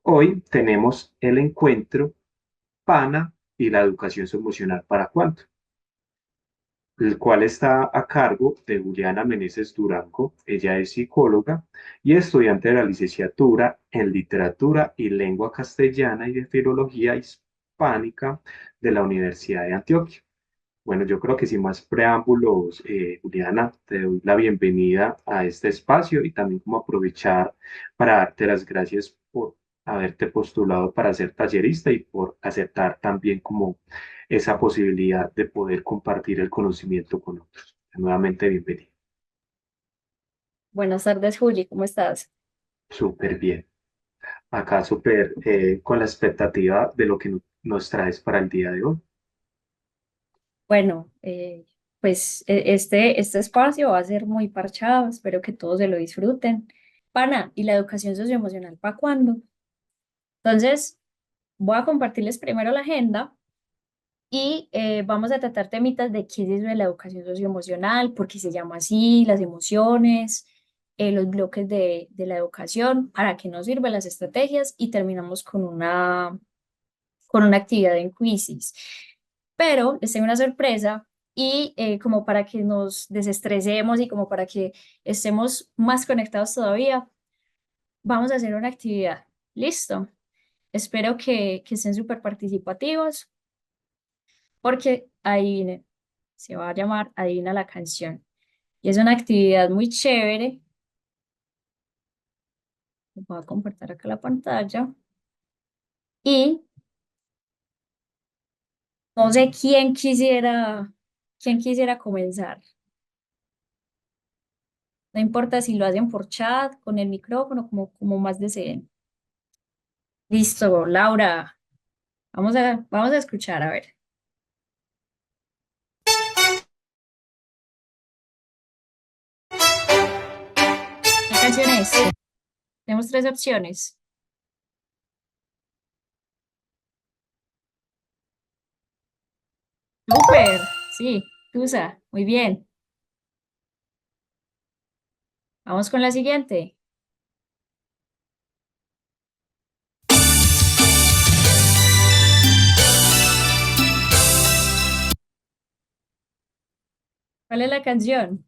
Hoy tenemos el encuentro PANA y la educación socioemocional para cuándo, el cual está a cargo de Juliana Meneses Durango. Ella es psicóloga y estudiante de la licenciatura en Literatura y Lengua Castellana y de Filología Hispánica de la Universidad de Antioquia. Bueno, yo creo que sin más preámbulos, Juliana, te doy la bienvenida a este espacio y también como aprovechar para darte las gracias por haberte postulado para ser tallerista y por aceptar también como esa posibilidad de poder compartir el conocimiento con otros. Nuevamente, bienvenida. Buenas tardes, Juli, ¿cómo estás? Súper bien. Acá súper con la expectativa de lo que nos traes para el día de hoy. Bueno, pues este espacio va a ser muy parchado, espero que todos se lo disfruten. Pana, ¿y la educación socioemocional para cuándo? Entonces, voy a compartirles primero la agenda y vamos a tratar temitas de qué es eso de la educación socioemocional, por qué se llama así, las emociones, los bloques de la educación, para qué nos sirven las estrategias y terminamos con una actividad en quizzes. Pero les tengo una sorpresa y como para que nos desestresemos y como para que estemos más conectados todavía, vamos a hacer una actividad. ¿Listo? Espero que estén súper participativos porque adivinen, se va a llamar Adivina la canción. Y es una actividad muy chévere. Voy a compartir acá la pantalla. Y no sé quién quisiera comenzar. No importa si lo hacen por chat, con el micrófono, como más deseen. Listo, Laura. Vamos a escuchar, a ver. ¿Qué canción es? Tenemos tres opciones. Súper, sí, Tusa, muy bien. Vamos con la siguiente. ¿Cuál es la canción?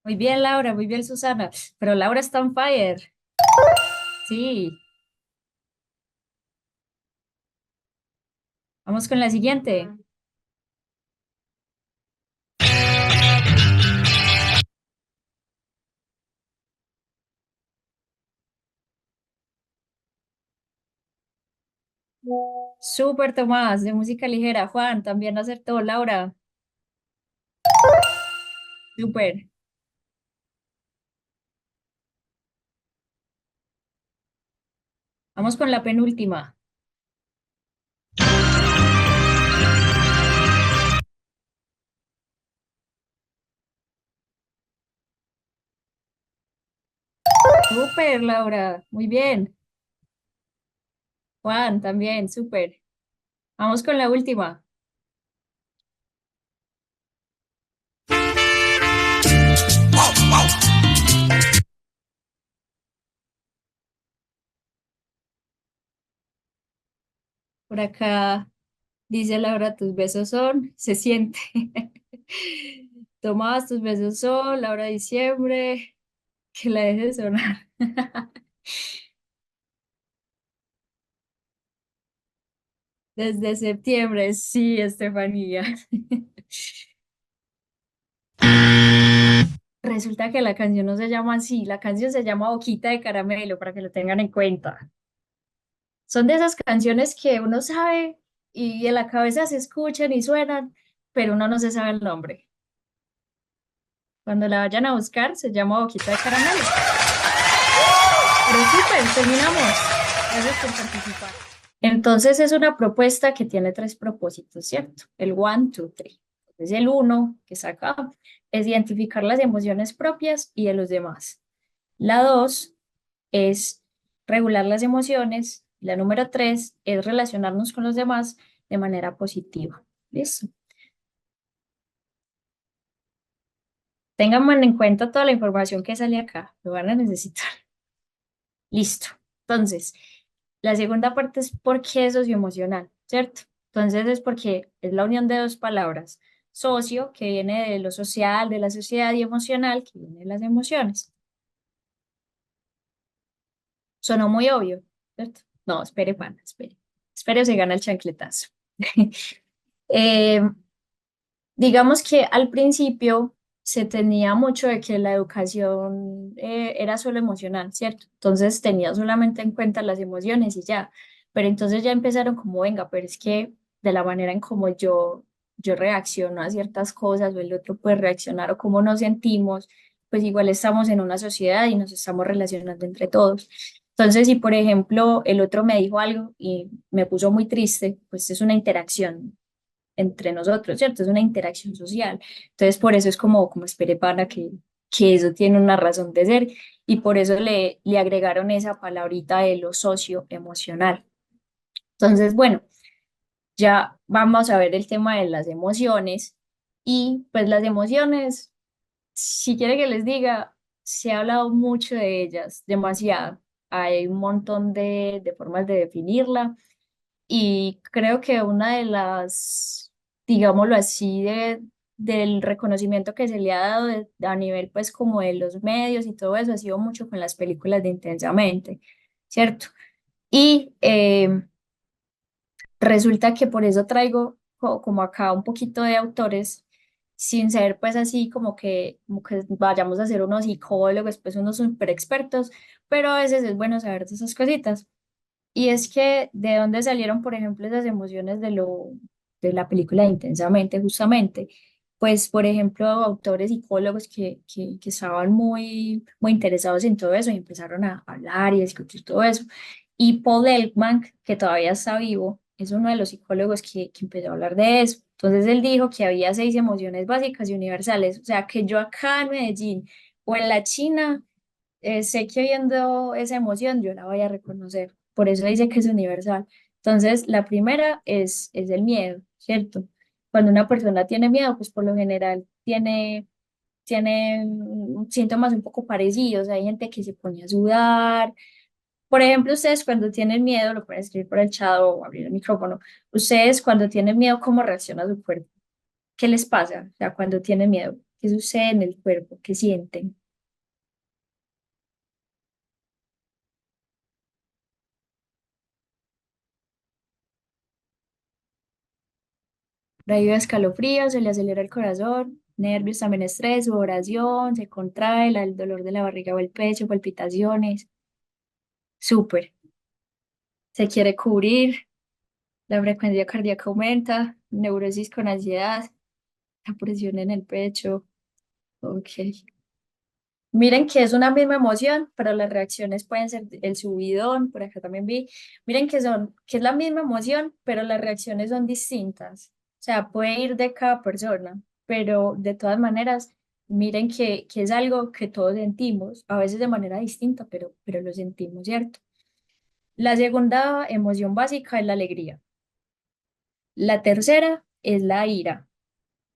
Muy bien, Laura, muy bien, Susana. Pero Laura está on fire. Sí, vamos con la siguiente. Súper, Tomás, de música ligera. Juan, también acertó. Laura, súper. Vamos con la penúltima. Súper, Laura, muy bien. Juan, también, súper. Vamos con la última. Por acá dice Laura, tus besos son, se siente. Tomás, tus besos son, Laura diciembre, que la dejes sonar. Desde septiembre, sí, Estefanía. Resulta que la canción no se llama así, la canción se llama Boquita de Caramelo, para que lo tengan en cuenta. Son de esas canciones que uno sabe y en la cabeza se escuchan y suenan, pero uno no se sabe el nombre. Cuando la vayan a buscar, se llama Boquita de Caramelo. Pero súper, terminamos. Gracias por participar. Entonces es una propuesta que tiene tres propósitos, ¿cierto? El one, two, three. Entonces el uno, que es acá, es identificar las emociones propias y de los demás. La dos es regular las emociones. La número tres es relacionarnos con los demás de manera positiva. ¿Listo? Tengan en cuenta toda la información que sale acá, lo van a necesitar. Listo. Entonces, la segunda parte es por qué es socioemocional, ¿cierto? Entonces es porque es la unión de dos palabras. Socio, que viene de lo social, de la sociedad, y emocional, que viene de las emociones. Sonó muy obvio, ¿cierto? No, espere, pana, espere. Espere o se gana el chancletazo. Eh, digamos que al principio se tenía mucho de que la educación era solo emocional, ¿cierto? Entonces tenía solamente en cuenta las emociones y ya. Pero entonces ya empezaron como, venga, pero es que de la manera en como yo reacciono a ciertas cosas o el otro puede reaccionar o cómo nos sentimos, pues igual estamos en una sociedad y nos estamos relacionando entre todos. Entonces, si por ejemplo el otro me dijo algo y me puso muy triste, pues es una interacción entre nosotros, ¿cierto? Es una interacción social. Entonces, por eso es como espere pana que eso tiene una razón de ser y por eso le agregaron esa palabrita de lo socioemocional. Entonces, bueno, ya vamos a ver el tema de las emociones y pues las emociones, si quiere que les diga, se ha hablado mucho de ellas, demasiado. Hay un montón de formas de definirla y creo que una de las, digámoslo así, del reconocimiento que se le ha dado a nivel pues como de los medios y todo eso ha sido mucho con las películas de Intensamente, ¿cierto? Y resulta que por eso traigo como acá un poquito de autores, sin ser pues así como que vayamos a ser unos psicólogos, pues unos super expertos, pero a veces es bueno saber de esas cositas. Y es que de dónde salieron, por ejemplo, esas emociones de la película de Intensamente, justamente. Pues, por ejemplo, autores psicólogos que estaban muy interesados en todo eso y empezaron a hablar y a discutir todo eso. Y Paul Elkman, que todavía está vivo, es uno de los psicólogos que empezó a hablar de eso. Entonces, él dijo que había 6 emociones básicas y universales. O sea, que yo acá en Medellín o en la China sé que viendo esa emoción yo la voy a reconocer. Por eso dice que es universal. Entonces, la primera es el miedo, ¿cierto? Cuando una persona tiene miedo, pues por lo general tiene síntomas un poco parecidos. Hay gente que se pone a sudar. Por ejemplo, ustedes cuando tienen miedo, lo pueden escribir por el chat o abrir el micrófono. Ustedes cuando tienen miedo, ¿cómo reacciona su cuerpo? ¿Qué les pasa? O sea, cuando tienen miedo, ¿qué sucede en el cuerpo? ¿Qué sienten? Rayo de escalofrío, se le acelera el corazón, nervios, también estrés, sudoración, se contrae, el dolor de la barriga o el pecho, palpitaciones. Súper. Se quiere cubrir, la frecuencia cardíaca aumenta, neurosis con ansiedad, la presión en el pecho. Ok. Miren que es una misma emoción, pero las reacciones pueden ser el subidón, por acá también vi. Miren que es la misma emoción, pero las reacciones son distintas. O sea, puede ir de cada persona, pero de todas maneras, miren que es algo que todos sentimos, a veces de manera distinta, pero lo sentimos, ¿cierto? La segunda emoción básica es la alegría. La tercera es la ira.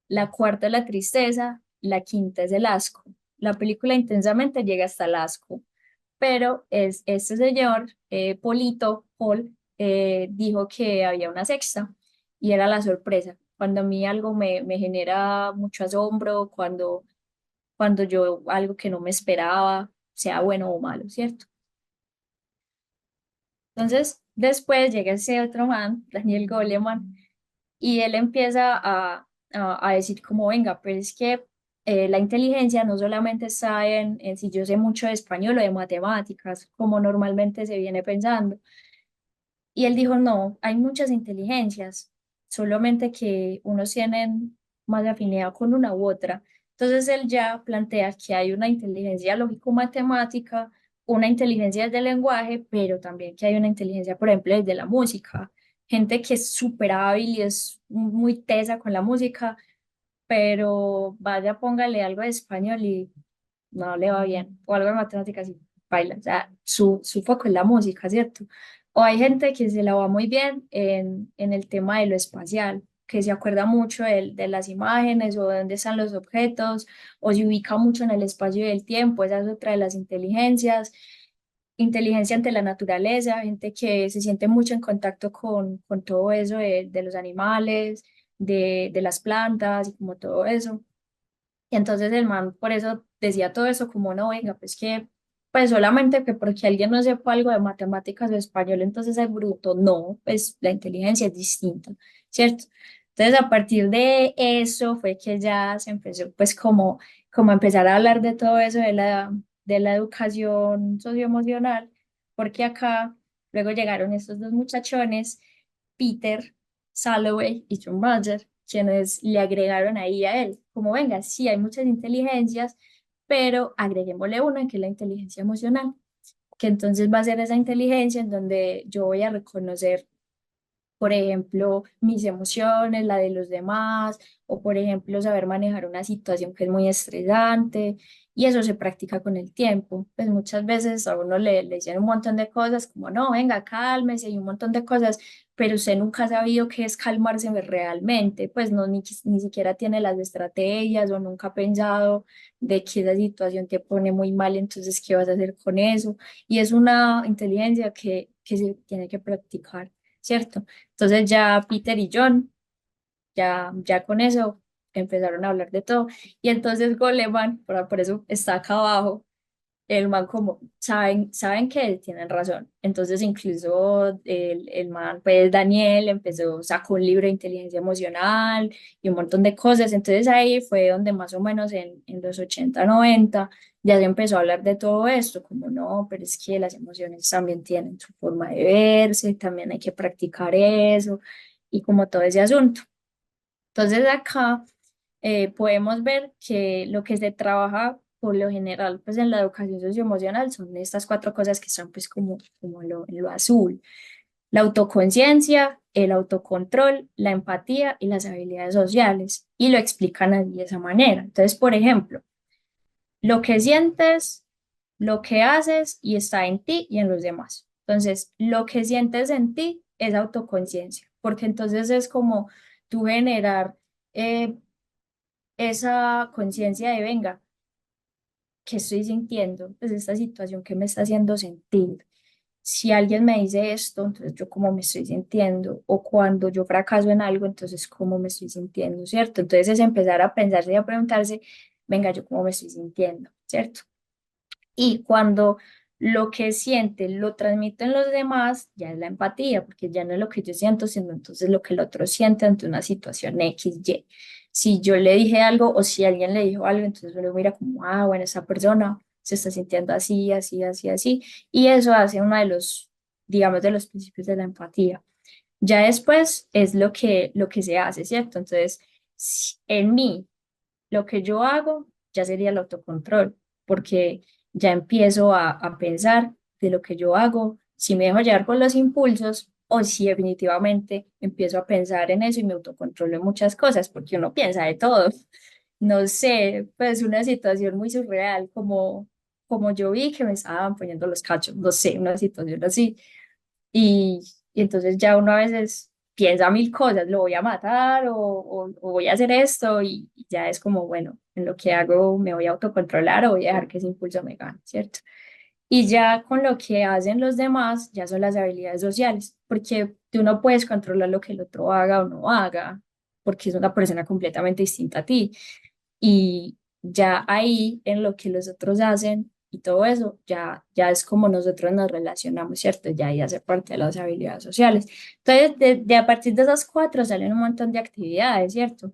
La cuarta es la tristeza. La quinta es el asco. La película intensamente llega hasta el asco, pero es este señor, Paul, dijo que había una sexta y era la sorpresa. Cuando a mí algo me genera mucho asombro, cuando yo algo que no me esperaba, sea bueno o malo, ¿cierto? Entonces, después llega ese otro man, Daniel Goleman, y él empieza a decir como, venga, pero es que la inteligencia no solamente está en si yo sé mucho de español o de matemáticas, como normalmente se viene pensando. Y él dijo, no, hay muchas inteligencias, solamente que unos tienen más afinidad con una u otra. Entonces él ya plantea que hay una inteligencia lógico-matemática, una inteligencia del lenguaje, pero también que hay una inteligencia, por ejemplo, desde la música. Gente que es súper hábil y es muy tesa con la música, pero vaya, póngale algo de español y no le va bien, o algo de matemáticas y baila, o sea, su foco es la música, ¿cierto? O hay gente que se la va muy bien en el tema de lo espacial, que se acuerda mucho de las imágenes o de dónde están los objetos, o se ubica mucho en el espacio y el tiempo, esa es otra de las inteligencias. Inteligencia ante la naturaleza, gente que se siente mucho en contacto con todo eso de los animales, de las plantas y como todo eso. Y entonces el man por eso decía todo eso como no, venga, pues que, pues solamente que porque alguien no sepa algo de matemáticas o español, entonces es bruto. No, pues la inteligencia es distinta, ¿cierto? Entonces a partir de eso fue que ya se empezó pues como a empezar a hablar de todo eso de la educación socioemocional, porque acá luego llegaron estos dos muchachones, Peter Salovey y John Roger, quienes le agregaron ahí a él, como venga, sí hay muchas inteligencias, pero agreguémosle una que es la inteligencia emocional, que entonces va a ser esa inteligencia en donde yo voy a reconocer, por ejemplo, mis emociones, la de los demás, o por ejemplo, saber manejar una situación que es muy estresante, y eso se practica con el tiempo. Pues muchas veces a uno le dicen un montón de cosas, como no, venga, cálmese, y un montón de cosas, pero usted nunca ha sabido qué es calmarse realmente, pues no, ni siquiera tiene las estrategias o nunca ha pensado de que esa situación te pone muy mal, entonces, ¿qué vas a hacer con eso? Y es una inteligencia que se tiene que practicar, ¿cierto? Entonces ya Peter y John, ya con eso empezaron a hablar de todo. Y entonces Goleman, por eso está acá abajo, el man como, saben que tienen razón. Entonces incluso el man, pues Daniel sacó un libro de inteligencia emocional y un montón de cosas. Entonces ahí fue donde más o menos en los 80 90 ya se empezó a hablar de todo esto, como no, pero es que las emociones también tienen su forma de verse, también hay que practicar eso y como todo ese asunto. Entonces acá podemos ver que lo que se trabaja por lo general pues en la educación socioemocional son estas cuatro cosas que están pues como en lo azul: la autoconciencia, el autocontrol, la empatía y las habilidades sociales, y lo explican así de esa manera. Entonces, por ejemplo, lo que sientes, lo que haces y está en ti y en los demás. Entonces, lo que sientes en ti es autoconciencia, porque entonces es como tú generar eh, esa conciencia de, venga, ¿qué estoy sintiendo? Pues esta situación que me está haciendo sentir. Si alguien me dice esto, entonces yo cómo me estoy sintiendo, o cuando yo fracaso en algo, entonces cómo me estoy sintiendo, ¿cierto? Entonces es empezar a pensarse y a preguntarse, venga, yo cómo me estoy sintiendo, ¿cierto? Y cuando lo que siente lo transmito en los demás, ya es la empatía, porque ya no es lo que yo siento, sino entonces lo que el otro siente ante una situación X, Y. Si yo le dije algo o si alguien le dijo algo, entonces uno mira como, ah, bueno, esa persona se está sintiendo así, así, así, así. Y eso hace uno de los, digamos, de los principios de la empatía. Ya después es lo que se hace, ¿cierto? Entonces, en mí lo que yo hago ya sería el autocontrol, porque ya empiezo a pensar de lo que yo hago, si me dejo llevar por los impulsos o si definitivamente empiezo a pensar en eso y me autocontrolo en muchas cosas, porque uno piensa de todo. No sé, pues una situación muy surreal, como yo vi que me estaban poniendo los cachos, no sé, una situación así. Y, y entonces ya uno a veces piensa mil cosas, lo voy a matar o voy a hacer esto y ya es como, bueno, en lo que hago me voy a autocontrolar o voy a dejar que ese impulso me gane, ¿cierto? Y ya con lo que hacen los demás, ya son las habilidades sociales, porque tú no puedes controlar lo que el otro haga o no haga, porque es una persona completamente distinta a ti. Y ya ahí en lo que los otros hacen y todo eso, ya es como nosotros nos relacionamos, ¿cierto? Ya ahí hace parte de las habilidades sociales. Entonces, a partir de esas cuatro salen un montón de actividades, ¿cierto?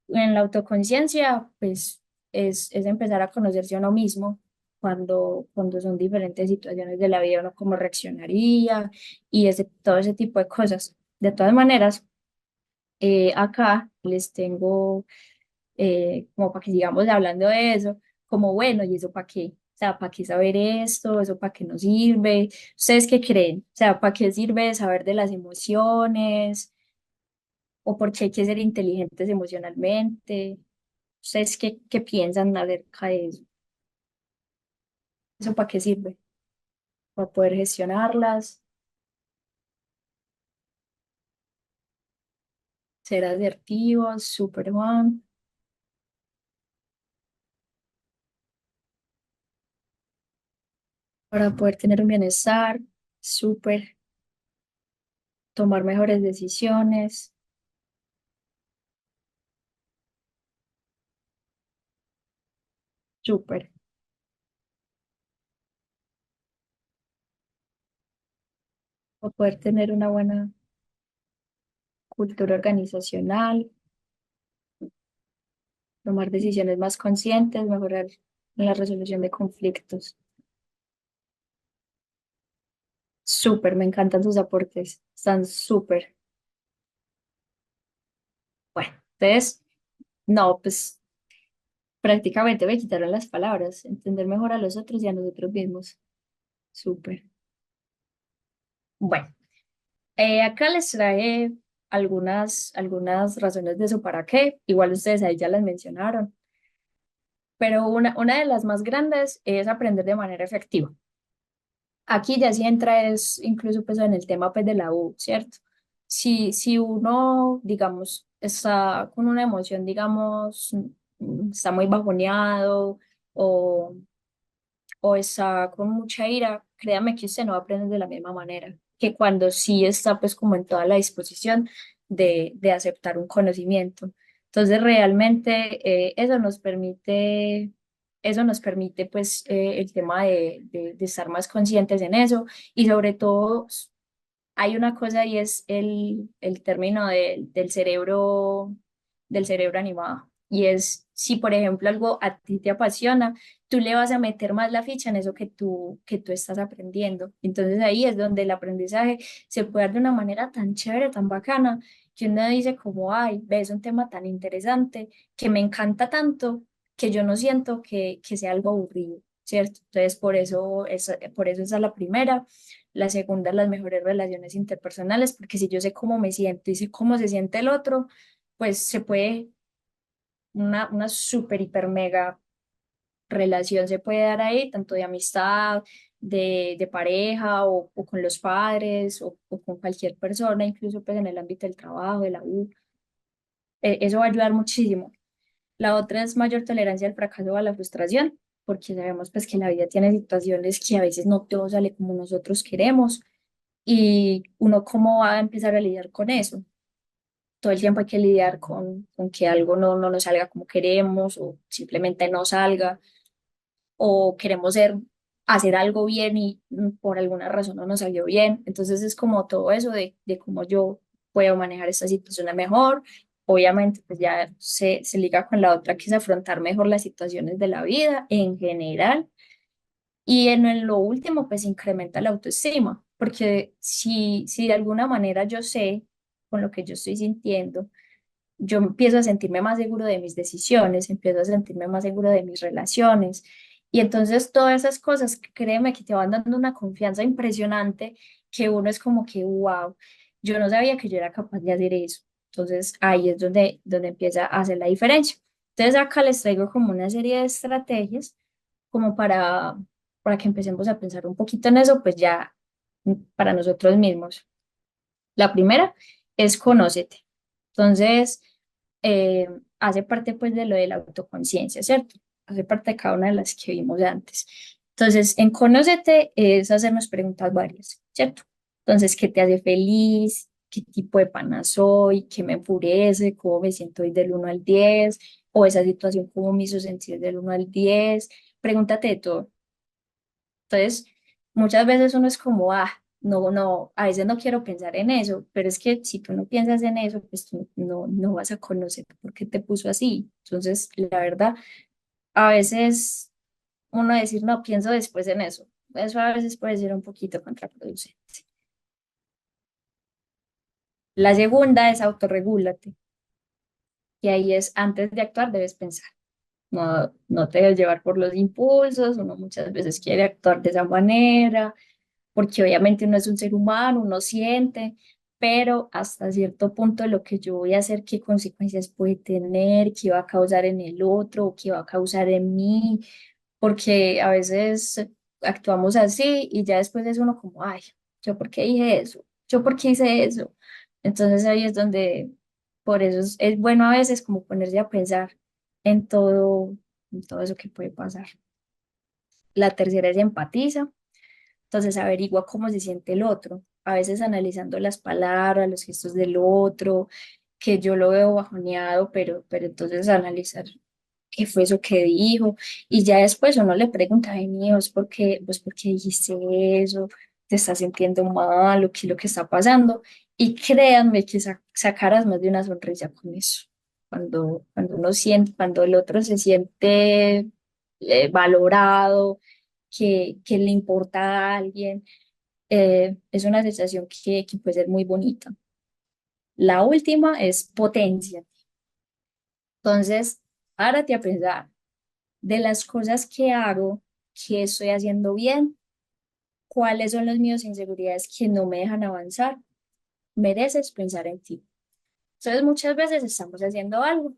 En la autoconciencia, pues es empezar a conocerse a uno mismo cuando son diferentes situaciones de la vida, uno cómo reaccionaría y todo ese tipo de cosas. De todas maneras, acá les tengo como para que sigamos hablando de eso, como bueno, ¿y eso para qué? O sea, ¿para qué saber esto? ¿Eso para qué nos sirve? ¿Ustedes qué creen? O sea, ¿para qué sirve saber de las emociones? ¿O por qué hay que ser inteligentes emocionalmente? ¿Ustedes qué piensan acerca de eso? ¿Eso para qué sirve? ¿Para poder gestionarlas? ser asertivos, súper Juan, para poder tener un bienestar, súper, tomar mejores decisiones, súper, para poder tener una buena cultura organizacional, tomar decisiones más conscientes, mejorar en la resolución de conflictos. Súper, me encantan tus aportes, están súper. Bueno, entonces, no, pues prácticamente me quitaron las palabras, entender mejor a los otros y a nosotros mismos. Súper. Bueno, acá les trae algunas razones de eso para qué. Igual ustedes ahí ya las mencionaron, pero una de las más grandes es aprender de manera efectiva. Aquí ya sí entra es incluso pues en el tema pues de la U, ¿cierto? Si uno, digamos, está con una emoción, digamos, está muy bajoneado o está con mucha ira, créame que usted no va a aprender de la misma manera que cuando sí está pues como en toda la disposición de aceptar un conocimiento. Entonces realmente eso nos permite pues el tema de estar más conscientes en eso y sobre todo hay una cosa y es el término del cerebro animado. Y es, si por ejemplo algo a ti te apasiona, tú le vas a meter más la ficha en eso que tú estás aprendiendo. Entonces ahí es donde el aprendizaje se puede dar de una manera tan chévere, tan bacana, que uno dice como, ay, ves un tema tan interesante, que me encanta tanto, que yo no siento que sea algo aburrido, ¿cierto? Entonces por eso esa es la primera. La segunda, las mejores relaciones interpersonales, porque si yo sé cómo me siento y sé cómo se siente el otro, pues se puede, una super, hiper, mega relación se puede dar ahí, tanto de amistad, de pareja o con los padres o con cualquier persona, incluso pues en el ámbito del trabajo, de la U. Eso va a ayudar muchísimo. La otra es mayor tolerancia al fracaso o a la frustración, porque sabemos pues que la vida tiene situaciones que a veces no todo sale como nosotros queremos y uno cómo va a empezar a lidiar con eso. Todo el tiempo hay que lidiar con que algo no nos salga como queremos o simplemente no salga o queremos hacer algo bien y por alguna razón no nos salió bien. Entonces es como todo eso de cómo yo puedo manejar esta situación mejor. Obviamente, pues ya se liga con la otra, que es afrontar mejor las situaciones de la vida en general. Y en lo último, pues incrementa la autoestima, porque si de alguna manera yo sé con lo que yo estoy sintiendo, yo empiezo a sentirme más seguro de mis decisiones, empiezo a sentirme más seguro de mis relaciones. Y entonces todas esas cosas, créeme que te van dando una confianza impresionante que uno es como que, wow, yo no sabía que yo era capaz de hacer eso. Entonces ahí es donde empieza a hacer la diferencia. Entonces acá les traigo como una serie de estrategias como para que empecemos a pensar un poquito en eso, pues ya para nosotros mismos. La primera es conócete. Entonces, eh, hace parte pues de lo de la autoconciencia, ¿cierto? Hace parte de cada una de las que vimos antes. Entonces, en conócete es hacernos preguntas varias, ¿cierto? Entonces, ¿qué te hace feliz? ¿Qué tipo de pana soy? ¿Qué me enfurece? ¿Cómo me siento hoy del 1 al 10? ¿O esa situación cómo me hizo sentir del 1 al 10? Pregúntate de todo. Entonces, muchas veces uno es como, no, a veces no quiero pensar en eso, pero es que si tú no piensas en eso, pues tú no vas a conocer por qué te puso así. Entonces, la verdad, a veces uno decir, no, pienso después en eso. Eso a veces puede ser un poquito contraproducente. La segunda es autorregúlate, y ahí es antes de actuar debes pensar. No te dejes llevar por los impulsos, uno muchas veces quiere actuar de esa manera porque obviamente uno es un ser humano, uno siente, pero hasta cierto punto lo que yo voy a hacer, qué consecuencias puede tener, qué va a causar en el otro, qué va a causar en mí, porque a veces actuamos así y ya después es uno como, ay, ¿yo por qué dije eso? ¿Yo por qué hice eso? Entonces ahí es donde Por eso es bueno a veces como ponerse a pensar en en todo eso que puede pasar. La tercera es empatiza. Entonces averigua cómo se siente el otro, a veces analizando las palabras, los gestos del otro, que yo lo veo bajoneado, pero entonces analizar qué fue eso que dijo, y ya después uno le pregunta, ay mío, ¿por qué dijiste eso? ¿Te estás sintiendo mal o qué es lo que está pasando? Y créanme que sacarás más de una sonrisa con eso. Cuando uno siente, cuando el otro se siente valorado, que le importa a alguien, es una sensación que puede ser muy bonita. La última es potencia. Entonces, párate a pensar de las cosas que hago, que estoy haciendo bien, cuáles son los míos inseguridades que no me dejan avanzar. Mereces pensar en ti. Entonces, muchas veces estamos haciendo algo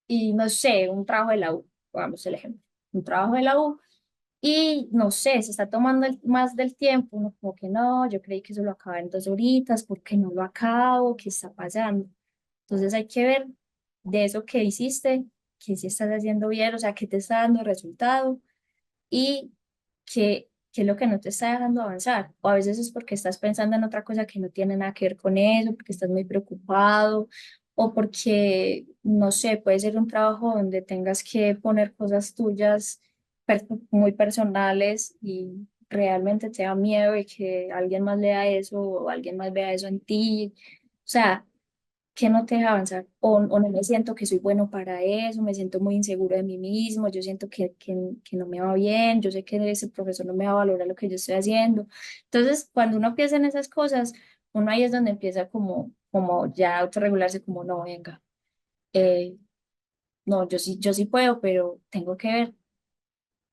y no sé, un trabajo de la U, pongamos el ejemplo, un trabajo de la U y no sé, se está tomando más del tiempo, uno como que no, yo creí que eso lo acababa en 2 horitas, ¿por qué no lo acabo? ¿Qué está pasando? Entonces hay que ver de eso que hiciste, que si estás haciendo bien, o sea, que te está dando resultado y qué es lo que no te está dejando avanzar. O a veces es porque estás pensando en otra cosa que no tiene nada que ver con eso, porque estás muy preocupado, o porque, no sé, puede ser un trabajo donde tengas que poner cosas tuyas muy personales y realmente te da miedo de que alguien más lea eso o alguien más vea eso en ti. O sea, que no te deja avanzar o no me siento que soy bueno para eso, me siento muy inseguro de mí mismo, yo siento que no me va bien, yo sé que ese profesor no me va a valorar lo que yo estoy haciendo. Entonces, cuando uno piensa en esas cosas, uno ahí es donde empieza como ya a autorregularse, como no, venga, eh, no, yo sí puedo, pero tengo que ver,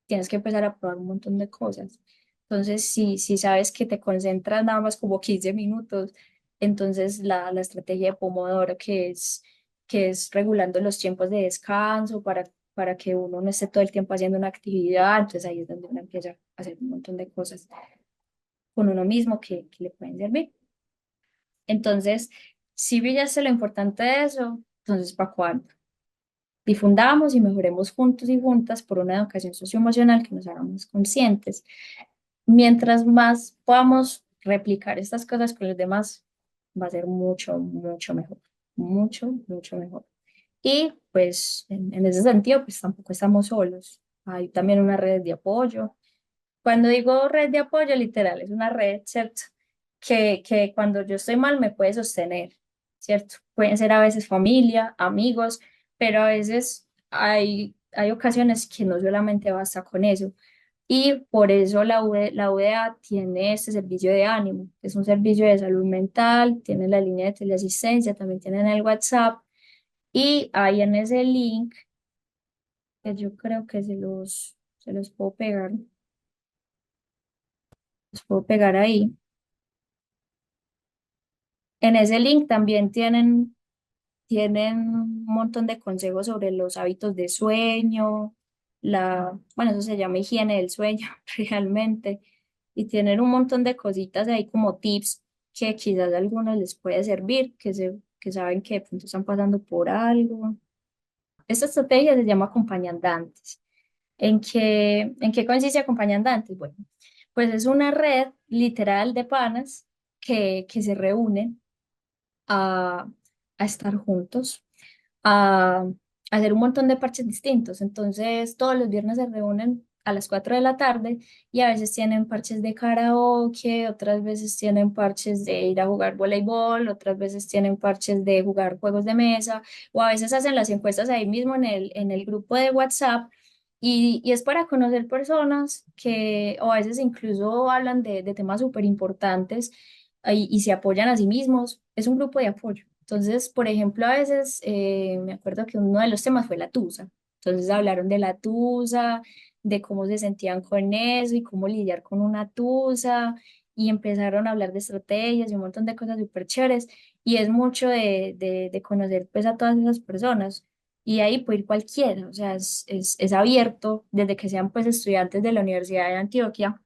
tienes que empezar a probar un montón de cosas. Entonces, si sabes que te concentras nada más como 15 minutos, entonces la estrategia de Pomodoro, que es regulando los tiempos de descanso para que uno no esté todo el tiempo haciendo una actividad, entonces ahí es donde uno empieza a hacer un montón de cosas con uno mismo que le pueden servir. Entonces, si brillaste lo importante de eso, entonces, ¿para cuándo? Difundamos y mejoremos juntos y juntas por una educación socioemocional que nos haga más conscientes. Mientras más podamos replicar estas cosas con los demás, va a ser mucho, mucho mejor. Mucho, mucho mejor. Y pues en ese sentido, pues tampoco estamos solos. Hay también una red de apoyo. Cuando digo red de apoyo, literal, es una red, ¿cierto? Que cuando yo estoy mal me puede sostener, ¿cierto? Pueden ser a veces familia, amigos, pero a veces hay ocasiones que no solamente basta con eso. Y por eso la UDA tiene este servicio de ánimo, que es un servicio de salud mental, tiene la línea de teleasistencia, también tienen el WhatsApp, y ahí en ese link, que yo creo que se los puedo pegar, los puedo pegar ahí. En ese link también tienen un montón de consejos sobre los hábitos de sueño, bueno, eso se llama higiene del sueño realmente, y tienen un montón de cositas ahí como tips que quizás a algunos les puede servir, que saben que de pronto están pasando por algo. Esta estrategia se llama acompañantes. En qué consiste acompañantes? Bueno, pues es una red literal de panas que se reúnen a, a estar juntos, a hacer un montón de parches distintos. Entonces, todos los viernes se reúnen a las 4 de la tarde y a veces tienen parches de karaoke, otras veces tienen parches de ir a jugar voleibol, otras veces tienen parches de jugar juegos de mesa o a veces hacen las encuestas ahí mismo en el grupo de WhatsApp. Y es para conocer personas que, o a veces incluso hablan de temas súper importantes y se apoyan a sí mismos. Es un grupo de apoyo. Entonces, por ejemplo, a veces me acuerdo que uno de los temas fue la tusa. Entonces hablaron de la tusa, de cómo se sentían con eso y cómo lidiar con una tusa y empezaron a hablar de estrategias y un montón de cosas súper chéveres y es mucho de conocer pues a todas esas personas y ahí puede ir cualquiera, o sea, es abierto desde que sean pues estudiantes de la Universidad de Antioquia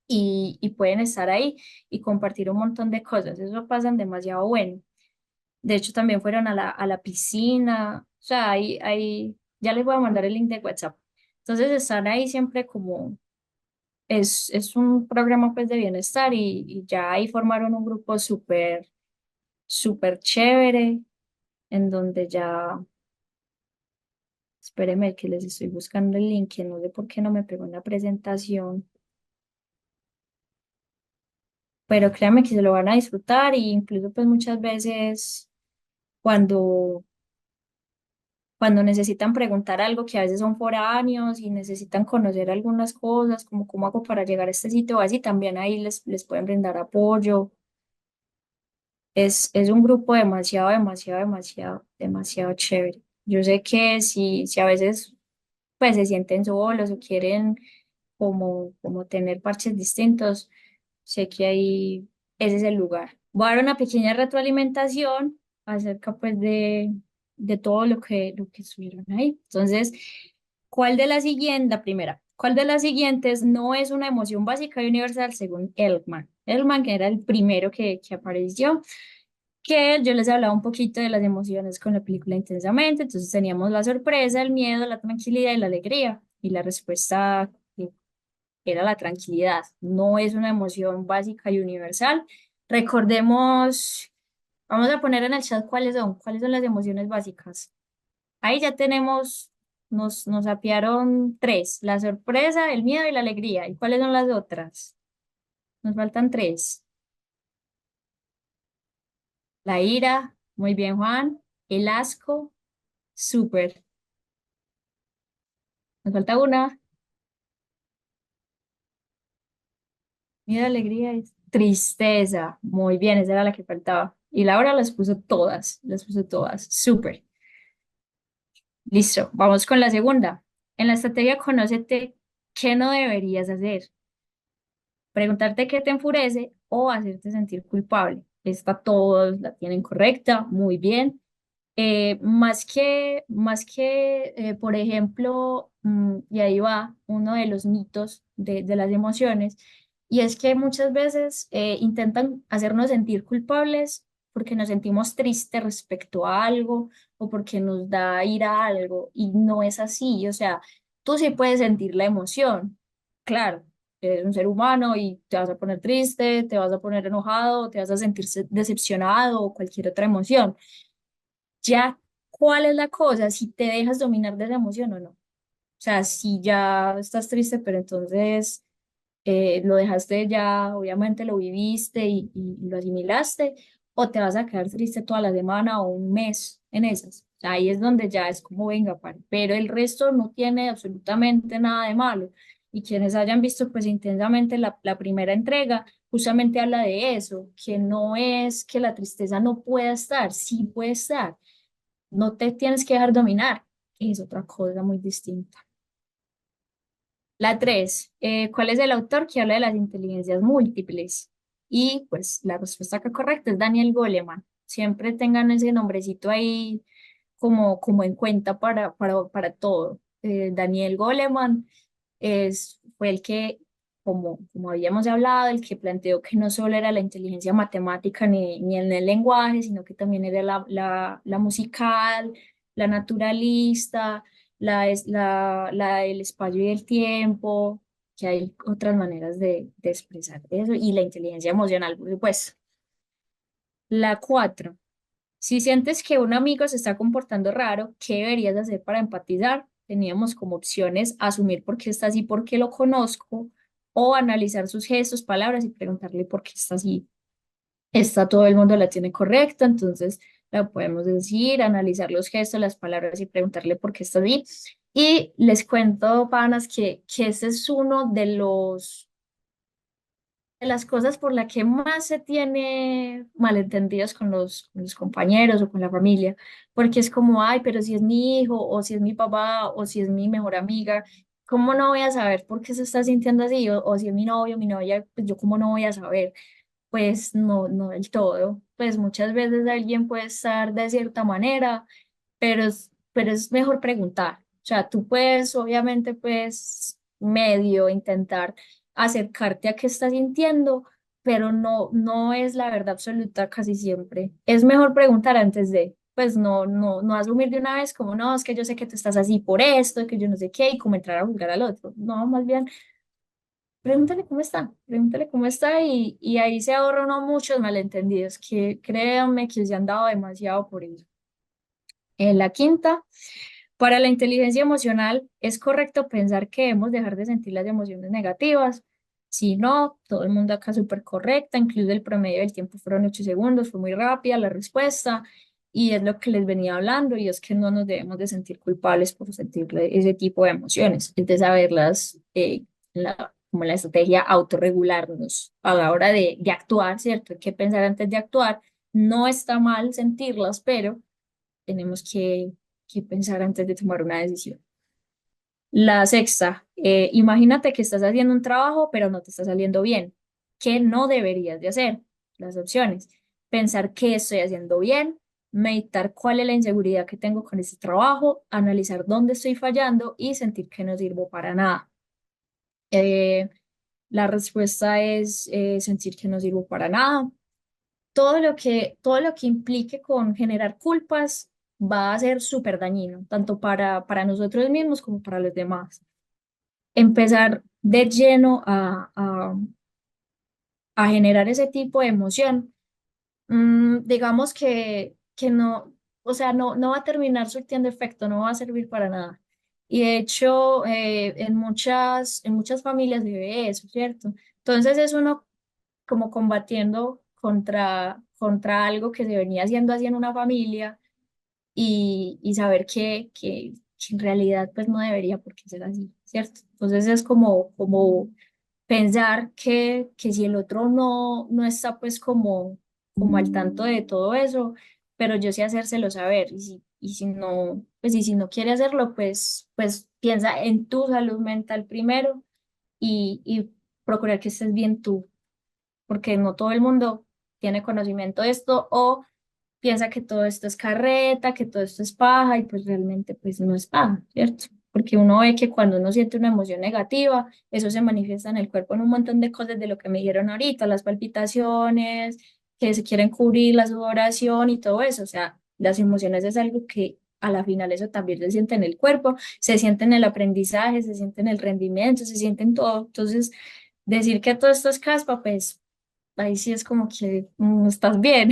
y pueden estar ahí y compartir un montón de cosas. Eso pasa demasiado bueno. De hecho, también fueron a la piscina. O sea, ya les voy a mandar el link de WhatsApp. Entonces están ahí siempre como, es un programa pues de bienestar y ya ahí formaron un grupo súper, súper chévere en donde ya, espéreme que les estoy buscando el link, que no sé por qué no me pegó en la presentación, pero créanme que se lo van a disfrutar y incluso pues muchas veces cuando cuando necesitan preguntar algo que a veces son foráneos y necesitan conocer algunas cosas, como cómo hago para llegar a este sitio, o así también ahí les pueden brindar apoyo. Es un grupo demasiado, demasiado, demasiado, demasiado chévere. Yo sé que si a veces pues se sienten solos o quieren como tener parches distintos, sé que ahí ese es el lugar. Voy a dar una pequeña retroalimentación acerca pues de todo lo que estuvieron ahí. Entonces, ¿cuál de las siguientes, la primera, cuál de las siguientes no es una emoción básica y universal según Elkman? Elkman, que era el primero que apareció, que yo les hablaba un poquito de las emociones con la película Intensamente, entonces teníamos la sorpresa, el miedo, la tranquilidad y la alegría. Y la respuesta era la tranquilidad. No es una emoción básica y universal. Recordemos, vamos a poner en el chat cuáles son las emociones básicas. Ahí ya tenemos, nos apiaron tres, la sorpresa, el miedo y la alegría. ¿Y cuáles son las otras? Nos faltan tres. La ira, muy bien, Juan. El asco, súper. Nos falta una. Miedo, alegría y tristeza. Muy bien, esa era la que faltaba. Y Laura las puso todas. Súper. Listo, vamos con la segunda. En la estrategia Conócete, ¿qué no deberías hacer? Preguntarte qué te enfurece o hacerte sentir culpable. Esta todos la tienen correcta, muy bien. Por ejemplo, y ahí va uno de los mitos de las emociones, y es que muchas veces intentan hacernos sentir culpables porque nos sentimos tristes respecto a algo o porque nos da ira a algo, y no es así. O sea, tú sí puedes sentir la emoción, claro. Eres un ser humano y te vas a poner triste, te vas a poner enojado, te vas a sentir decepcionado o cualquier otra emoción. Ya, ¿cuál es la cosa? Si te dejas dominar de la emoción o no. O sea, si ya estás triste, pero entonces lo dejaste ya, obviamente lo viviste y lo asimilaste, o te vas a quedar triste toda la semana o un mes en esas. O sea, ahí es donde ya es como venga, pero el resto no tiene absolutamente nada de malo. Y quienes hayan visto pues intensamente la primera entrega, justamente habla de eso, que no es que la tristeza no pueda estar, sí puede estar, no te tienes que dejar dominar, es otra cosa muy distinta. La tres, ¿cuál es el autor que habla de las inteligencias múltiples? Y pues la respuesta que correcta es Daniel Goleman. Siempre tengan ese nombrecito ahí como en cuenta para todo. Daniel Goleman fue el que, como habíamos hablado, el que planteó que no solo era la inteligencia matemática ni en el lenguaje, sino que también era la musical, la naturalista, la del espacio y el tiempo, que hay otras maneras de expresar eso, y la inteligencia emocional, por supuesto. La cuatro. Si sientes que un amigo se está comportando raro, ¿qué deberías hacer para empatizar? Teníamos como opciones asumir por qué está así, porque lo conozco, o analizar sus gestos, palabras y preguntarle por qué está así. Esta todo el mundo la tiene correcta, entonces la podemos decir, analizar los gestos, las palabras y preguntarle por qué está así. Y les cuento, panas, que ese es uno de las cosas por la que más se tiene malentendidos con los compañeros o con la familia, porque es como, ay, pero si es mi hijo, o si es mi papá, o si es mi mejor amiga, ¿cómo no voy a saber por qué se está sintiendo así? O si es mi novio, mi novia, pues yo cómo no voy a saber. Pues no, no del todo. Pues muchas veces alguien puede estar de cierta manera, pero es mejor preguntar. O sea, tú puedes, obviamente, pues medio intentar acercarte a qué estás sintiendo, pero no es la verdad absoluta casi siempre. Es mejor preguntar antes de, pues no asumir de una vez como, no, es que yo sé que tú estás así por esto, que yo no sé qué, y como entrar a juzgar al otro. No, más bien, pregúntale cómo está y ahí se ahorra uno muchos malentendidos, que créanme que se han dado demasiado por eso. En la quinta, para la inteligencia emocional, es correcto pensar que debemos dejar de sentir las emociones negativas. Si no, todo el mundo acá súper correcta, incluso el promedio del tiempo fueron 8 segundos, fue muy rápida la respuesta y es lo que les venía hablando y es que no nos debemos de sentir culpables por sentir ese tipo de emociones, es de saberlas, como la estrategia autorregularnos a la hora de actuar, ¿cierto? Hay que pensar antes de actuar, no está mal sentirlas, pero tenemos que pensar antes de tomar una decisión. La sexta, imagínate que estás haciendo un trabajo, pero no te está saliendo bien. ¿Qué no deberías de hacer? Las opciones. Pensar qué estoy haciendo bien, meditar cuál es la inseguridad que tengo con ese trabajo, analizar dónde estoy fallando y sentir que no sirvo para nada. Eh, la respuesta es sentir que no sirvo para nada. Todo lo que implique con generar culpas va a ser súper dañino, tanto para nosotros mismos como para los demás. Empezar de lleno a generar ese tipo de emoción, digamos que no, o sea, no va a terminar surtiendo efecto, no va a servir para nada. Y de hecho, en muchas familias se ve eso, ¿cierto? Entonces es uno como combatiendo contra algo que se venía haciendo así en una familia y saber que en realidad pues no debería por qué ser así, ¿cierto? Entonces es como pensar que si el otro no está pues como al tanto de todo eso, pero yo sé hacérselo saber y si no, pues y si no quiere hacerlo, pues piensa en tu salud mental primero y procurar que estés bien tú porque no todo el mundo tiene conocimiento de esto o piensa que todo esto es carreta, que todo esto es paja y pues realmente pues no es paja, ¿cierto? Porque uno ve que cuando uno siente una emoción negativa, eso se manifiesta en el cuerpo en un montón de cosas de lo que me dijeron ahorita, las palpitaciones, que se quieren cubrir, la sudoración y todo eso. O sea, las emociones es algo que a la final eso también se siente en el cuerpo, se siente en el aprendizaje, se siente en el rendimiento, se siente en todo. Entonces, decir que todo esto es caspa, pues ahí sí es como que estás bien.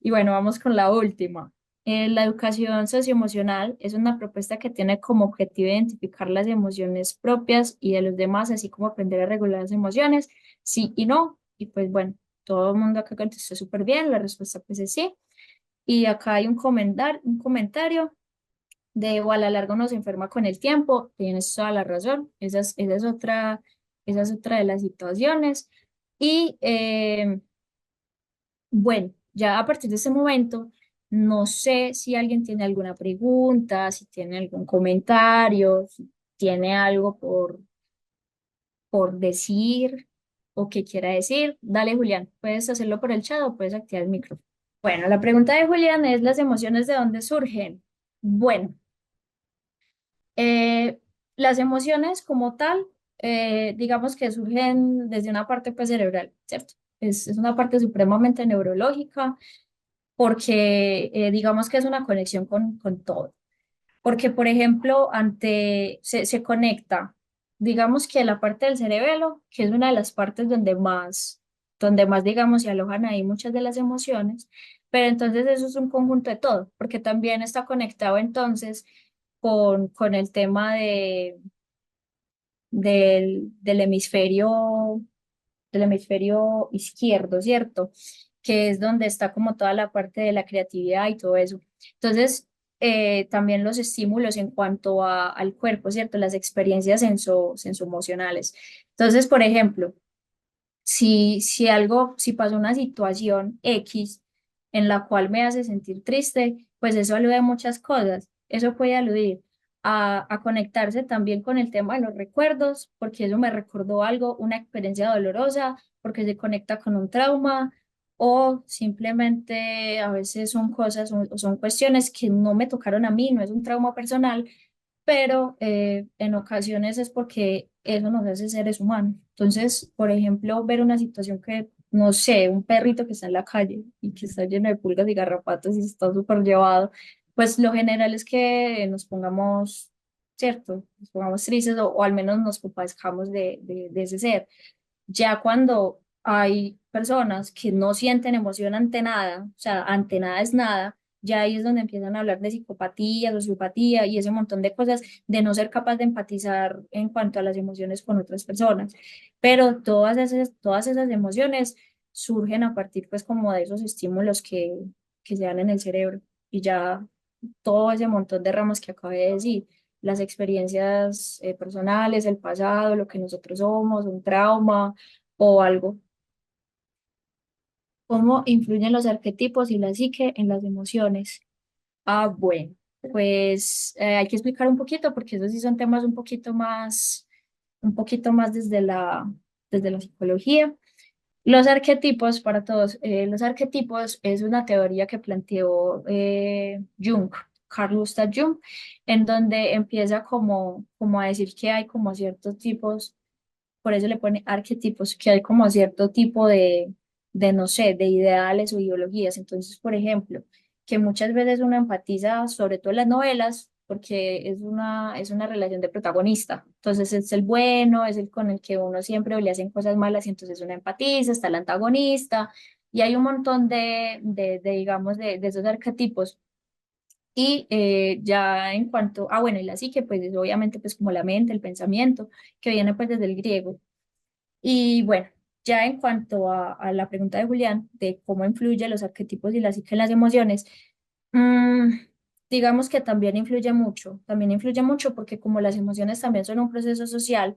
Y bueno, vamos con la última. La educación socioemocional es una propuesta que tiene como objetivo identificar las emociones propias y de los demás, así como aprender a regular las emociones, sí y no. Y pues bueno, todo el mundo acá contestó súper bien, la respuesta pues es sí. Y acá hay un comentario de o a la larga uno se enferma con el tiempo, tienes toda la razón, esa es otra de las situaciones. Y bueno, ya a partir de ese momento, no sé si alguien tiene alguna pregunta, si tiene algún comentario, si tiene algo por decir o que quiera decir. Dale, Julián, puedes hacerlo por el chat o puedes activar el micrófono. Bueno, la pregunta de Julián es, ¿las emociones de dónde surgen? Bueno. Eh, las emociones como tal, digamos que surgen desde una parte pues, cerebral, ¿cierto? Es una parte supremamente neurológica porque digamos que es una conexión con todo. Porque, por ejemplo, se conecta, digamos que la parte del cerebelo, que es una de las partes donde más, digamos, se alojan ahí muchas de las emociones, pero entonces eso es un conjunto de todo, porque también está conectado entonces con el tema del hemisferio izquierdo, ¿cierto? Que es donde está como toda la parte de la creatividad y todo eso. Entonces, también los estímulos en cuanto al cuerpo, ¿cierto? Las experiencias sensoemocionales. Entonces, por ejemplo, si pasó una situación X en la cual me hace sentir triste, pues eso alude a muchas cosas. Eso puede aludir a conectarse también con el tema de los recuerdos, porque eso me recordó algo, una experiencia dolorosa, porque se conecta con un trauma, o simplemente a veces son cosas o son cuestiones que no me tocaron a mí, no es un trauma personal, pero en ocasiones es porque eso nos hace seres humanos. Entonces, por ejemplo, ver una situación que, no sé, un perrito que está en la calle y que está lleno de pulgas y garrapatas y está súper llevado, pues lo general es que nos pongamos, ¿cierto? Nos pongamos tristes o al menos nos compadezcamos de ese ser. Ya cuando hay personas que no sienten emoción ante nada, o sea, ante nada es nada, ya ahí es donde empiezan a hablar de psicopatía, sociopatía y ese montón de cosas, de no ser capaz de empatizar en cuanto a las emociones con otras personas. Pero todas esas emociones surgen a partir, pues, como de esos estímulos que se dan en el cerebro y ya todo ese montón de ramas que acabé de decir, las experiencias personales, el pasado, lo que nosotros somos, un trauma o algo. ¿Cómo influyen los arquetipos y la psique en las emociones? Ah, bueno, pues hay que explicar un poquito porque esos sí son temas un poquito más desde la psicología. Los arquetipos, para todos, los arquetipos es una teoría que planteó Jung, Carl Gustav Jung, en donde empieza como a decir que hay como ciertos tipos, por eso le pone arquetipos, que hay como cierto tipo no sé, de ideales o ideologías. Entonces, por ejemplo, que muchas veces uno empatiza, sobre todo en las novelas, porque es una relación de protagonista. Entonces es el bueno, es el con el que uno siempre le hacen cosas malas y entonces uno empatiza, está el antagonista, y hay un montón digamos, de esos arquetipos. Y ya en cuanto, bueno, y la psique, pues es obviamente pues como la mente, el pensamiento, que viene pues desde el griego. Y bueno, ya en cuanto a la pregunta de Julián, de cómo influyen los arquetipos y la psique en las emociones, mm, digamos que también influye mucho porque como las emociones también son un proceso social,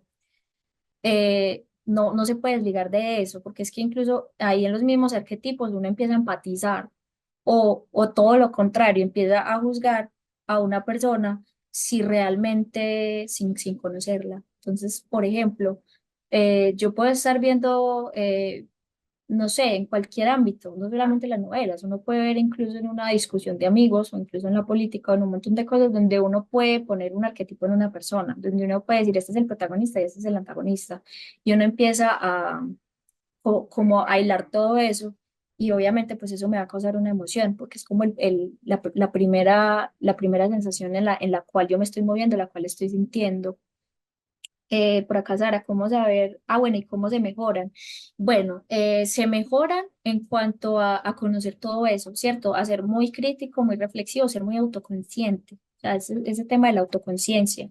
no se puede desligar de eso, porque es que incluso ahí en los mismos arquetipos uno empieza a empatizar o todo lo contrario, empieza a juzgar a una persona si realmente sin conocerla. Entonces, por ejemplo, yo puedo estar viendo, no sé, en cualquier ámbito, no solamente las novelas, uno puede ver incluso en una discusión de amigos o incluso en la política o en un montón de cosas donde uno puede poner un arquetipo en una persona, donde uno puede decir, este es el protagonista y este es el antagonista, y uno empieza como a hilar todo eso. Y obviamente pues eso me va a causar una emoción, porque es como la primera sensación en la cual yo me estoy moviendo, la cual estoy sintiendo. Por acá, Sara, ¿cómo saber? Ah, bueno, ¿y cómo se mejoran? Bueno, se mejoran en cuanto a conocer todo eso, ¿cierto? A ser muy crítico, muy reflexivo, ser muy autoconsciente. O sea, ese tema de la autoconciencia.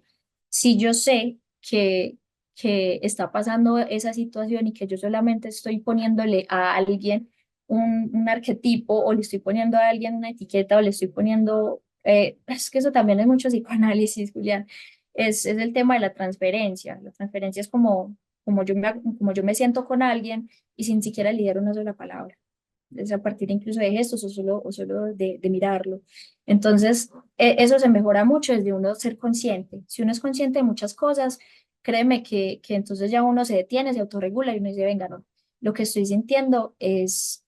Si yo sé que está pasando esa situación y que yo solamente estoy poniéndole a alguien un arquetipo o le estoy poniendo a alguien una etiqueta o le estoy poniendo... es que eso también es mucho psicoanálisis, Julián, es el tema de la transferencia. La transferencia es como yo me siento con alguien y sin siquiera lidiar una sola palabra. Es a partir incluso de gestos o solo de mirarlo. Entonces, eso se mejora mucho desde uno ser consciente. Si uno es consciente de muchas cosas, créeme que entonces ya uno se detiene, se autorregula y uno dice, venga, no, lo que estoy sintiendo es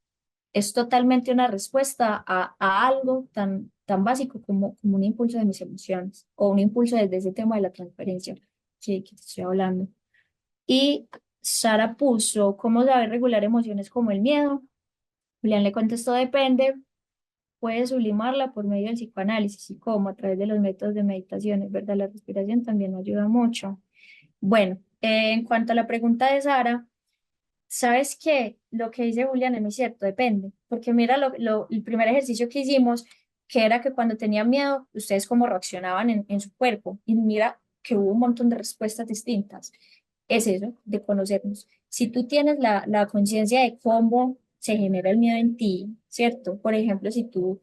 totalmente una respuesta a algo tan básico como un impulso de mis emociones o un impulso desde ese tema de la transferencia que te estoy hablando. Y Sara puso, ¿cómo saber regular emociones como el miedo? Julián le contestó, depende, puede sublimarla por medio del psicoanálisis y cómo, a través de los métodos de meditación, es verdad, la respiración también ayuda mucho. Bueno, en cuanto a la pregunta de Sara, ¿sabes qué? Lo que dice Julián es muy cierto, depende, porque mira el primer ejercicio que hicimos, que era que cuando tenían miedo, ustedes cómo reaccionaban en su cuerpo, y mira que hubo un montón de respuestas distintas. Es eso, de conocernos. Si tú tienes la conciencia de cómo se genera el miedo en ti, ¿cierto? Por ejemplo, si tú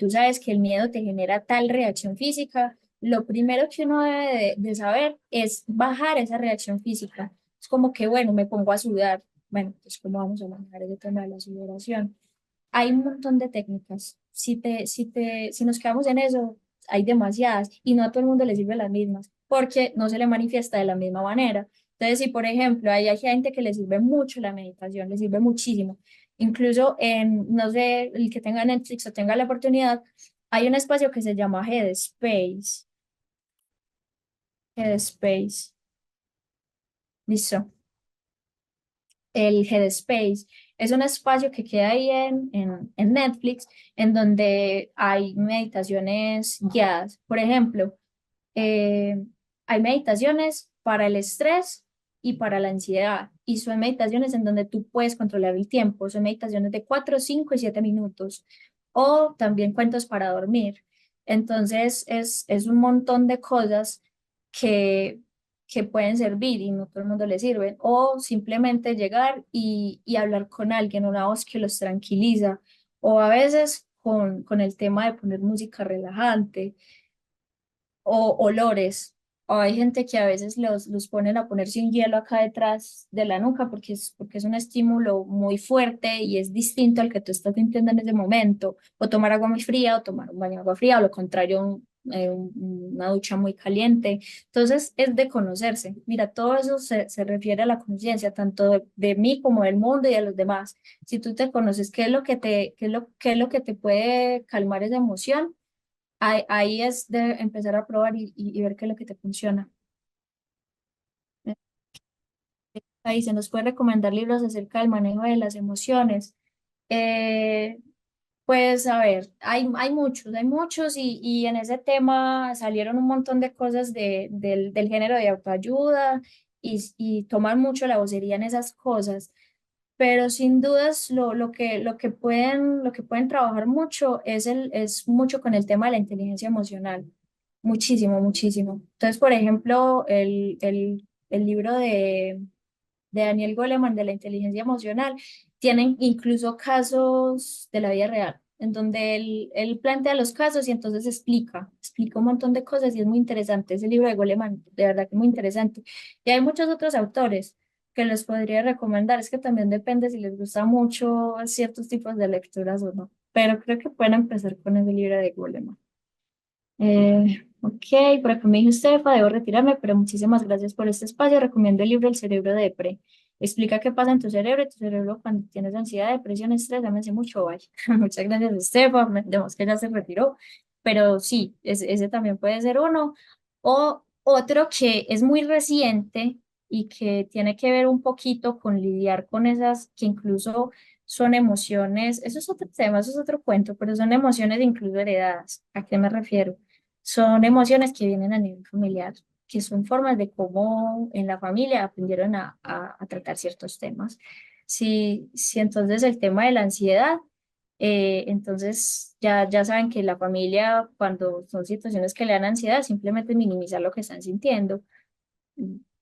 sabes que el miedo te genera tal reacción física, lo primero que uno debe de saber es bajar esa reacción física. Es como que, bueno, me pongo a sudar. Bueno, pues cómo vamos a manejar ese tema de la sudoración. Hay un montón de técnicas. Si nos quedamos en eso, hay demasiadas y no a todo el mundo le sirven las mismas porque no se le manifiesta de la misma manera. Entonces, si por ejemplo hay gente que le sirve mucho la meditación, le sirve muchísimo, incluso no sé, el que tenga Netflix o tenga la oportunidad, hay un espacio que se llama Headspace. Headspace. Listo. El Headspace es un espacio que queda ahí en Netflix, en donde hay meditaciones guiadas. Por ejemplo, eh, hay meditaciones para el estrés y para la ansiedad, y son meditaciones en donde tú puedes controlar el tiempo, son meditaciones de 4, 5 y 7 minutos, o también cuentos para dormir. Entonces, es un montón de cosas que, que pueden servir y no todo el mundo le sirven, o simplemente llegar y hablar con alguien, una voz que los tranquiliza, o a veces con el tema de poner música relajante o olores. O hay gente que a veces los ponen a ponerse un hielo acá detrás de la nuca porque es un estímulo muy fuerte y es distinto al que tú estás sintiendo en ese momento. O tomar agua muy fría, o tomar un baño de agua fría, o lo contrario, una ducha muy caliente. Entonces es de conocerse. Mira, todo eso se refiere a la conciencia, tanto de mí como del mundo y de los demás. Si tú te conoces, ¿qué es lo que qué es lo que te puede calmar esa emoción? Ahí es de empezar a probar y ver qué es lo que te funciona. Ahí se nos puede recomendar libros acerca del manejo de las emociones. Eh, pues a ver, hay muchos y en ese tema salieron un montón de cosas del género de autoayuda y toman mucho la vocería en esas cosas. Pero sin dudas lo que pueden trabajar mucho es mucho con el tema de la inteligencia emocional. Muchísimo, muchísimo. Entonces, por ejemplo, el libro de Daniel Goleman de la inteligencia emocional tienen incluso casos de la vida real, en donde él plantea los casos y entonces explica un montón de cosas y es muy interesante. Ese libro de Goleman, de verdad que muy interesante. Y hay muchos otros autores que les podría recomendar, es que también depende si les gusta mucho ciertos tipos de lecturas o no, pero creo que pueden empezar con ese libro de Goleman. Ok, por acá me dijo Estefa, debo retirarme, pero muchísimas gracias por este espacio. Recomiendo el libro El cerebro de Depre. Explica qué pasa en tu cerebro cuando tienes ansiedad, depresión, estrés, dámese mucho, vaya. Muchas gracias, Estefa. Vemos que ya se retiró, pero sí, ese también puede ser uno. O otro que es muy reciente y que tiene que ver un poquito con lidiar con esas que incluso son emociones, eso es otro tema, eso es otro cuento, pero son emociones incluso heredadas. ¿A qué me refiero? Son emociones que vienen a nivel familiar, que son formas de cómo en la familia aprendieron a tratar ciertos temas. Si entonces el tema de la ansiedad, entonces ya saben que la familia, cuando son situaciones que le dan ansiedad, simplemente minimizar lo que están sintiendo.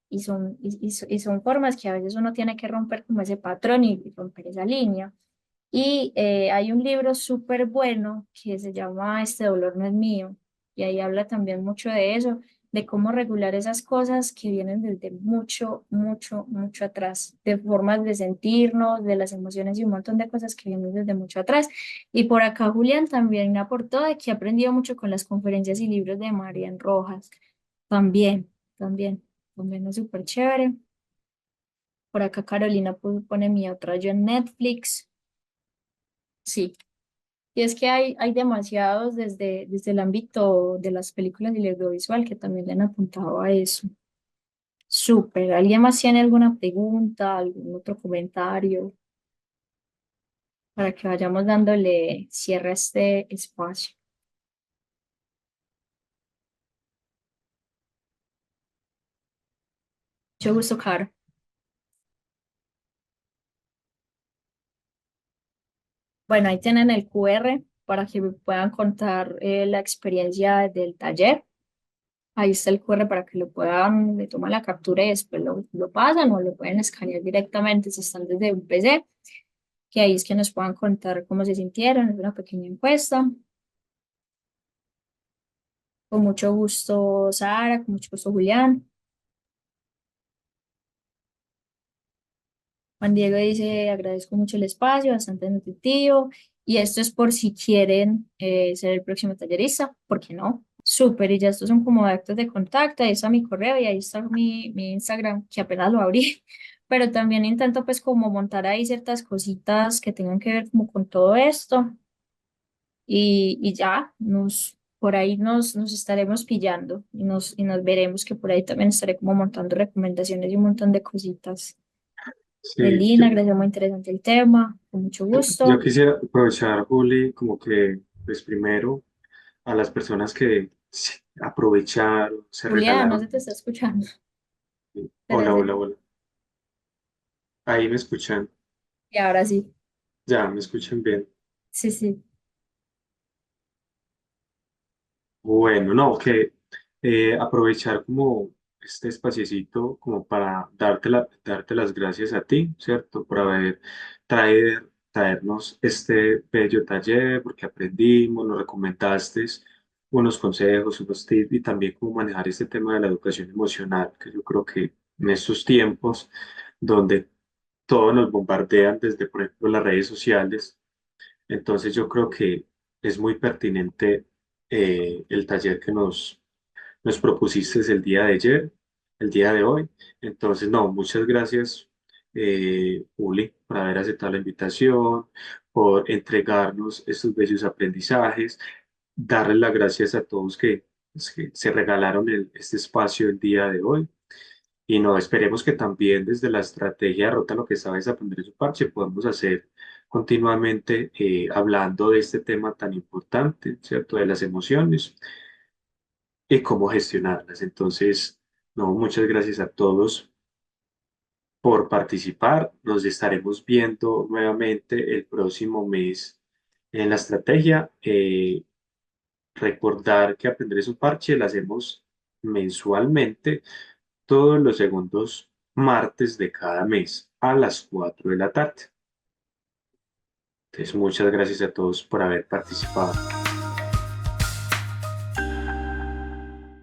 Y son formas que a veces uno tiene que romper como ese patrón y romper esa línea. Y hay un libro súper bueno que se llama Este dolor no es mío. Y ahí habla también mucho de eso, de cómo regular esas cosas que vienen desde mucho, mucho, mucho atrás, de formas de sentirnos, de las emociones y un montón de cosas que vienen desde mucho atrás. Y por acá Julián también aportó de que ha aprendido mucho con las conferencias y libros de Marian Rojas. También, también, también es súper chévere. Por acá Carolina pone mi otra yo en Netflix. Sí. Y es que hay demasiados desde el ámbito de las películas y el audiovisual que también le han apuntado a eso. Súper. ¿Alguien más tiene alguna pregunta, algún otro comentario para que vayamos dándole cierre a este espacio? Mucho gusto, Caro. Bueno, ahí tienen el QR para que me puedan contar la experiencia del taller. Ahí está el QR para que lo puedan, le toman la captura y después lo pasan o lo pueden escanear directamente si están desde un PC, que ahí es que nos puedan contar cómo se sintieron, es una pequeña encuesta. Con mucho gusto, Sara, con mucho gusto, Julián. Juan Diego dice, agradezco mucho el espacio, bastante nutritivo. Y esto es por si quieren ser el próximo tallerista, ¿por qué no? Súper, y ya estos son como actos de contacto, ahí está mi correo y ahí está mi Instagram, que apenas lo abrí. Pero también intento pues como montar ahí ciertas cositas que tengan que ver como con todo esto. Y ya, por ahí nos estaremos pillando y nos veremos, que por ahí también estaré como montando recomendaciones y un montón de cositas. Sí, Lina, gracias, muy interesante el tema, con mucho yo gusto. quisiera aprovechar, Juli, como que, pues primero, a las personas que sí, aprovecharon, se Julián, no regalaron. se te está escuchando. Hola, Espérate. hola, hola. Ahí me escuchan, Y ahora sí. ya me escuchan bien. Sí, sí. Bueno, no, que aprovechar como este espaciecito como para darte las gracias a ti, ¿cierto? Por haber traernos este bello taller, porque aprendimos, nos recomendaste unos consejos, unos tips y también cómo manejar este tema de la educación emocional, que yo creo que en estos tiempos donde todos nos bombardean desde, por ejemplo, las redes sociales. Entonces yo creo que es muy pertinente el taller que nos propusiste el día de ayer, el día de hoy. Entonces, no, muchas gracias, Uli, por haber aceptado la invitación, por entregarnos estos bellos aprendizajes, darles las gracias a todos que se regalaron este espacio el día de hoy. Y no, esperemos que también desde la estrategia de Rota lo que sabes aprender en su parche podamos hacer continuamente hablando de este tema tan importante, ¿cierto? De las emociones y cómo gestionarlas. Entonces, no, muchas gracias a todos por participar. Nos estaremos viendo nuevamente el próximo mes en la estrategia. Recordar que aprender es un parche lo hacemos mensualmente todos los segundos martes de cada mes a las 4 de la tarde. Entonces, muchas gracias a todos por haber participado.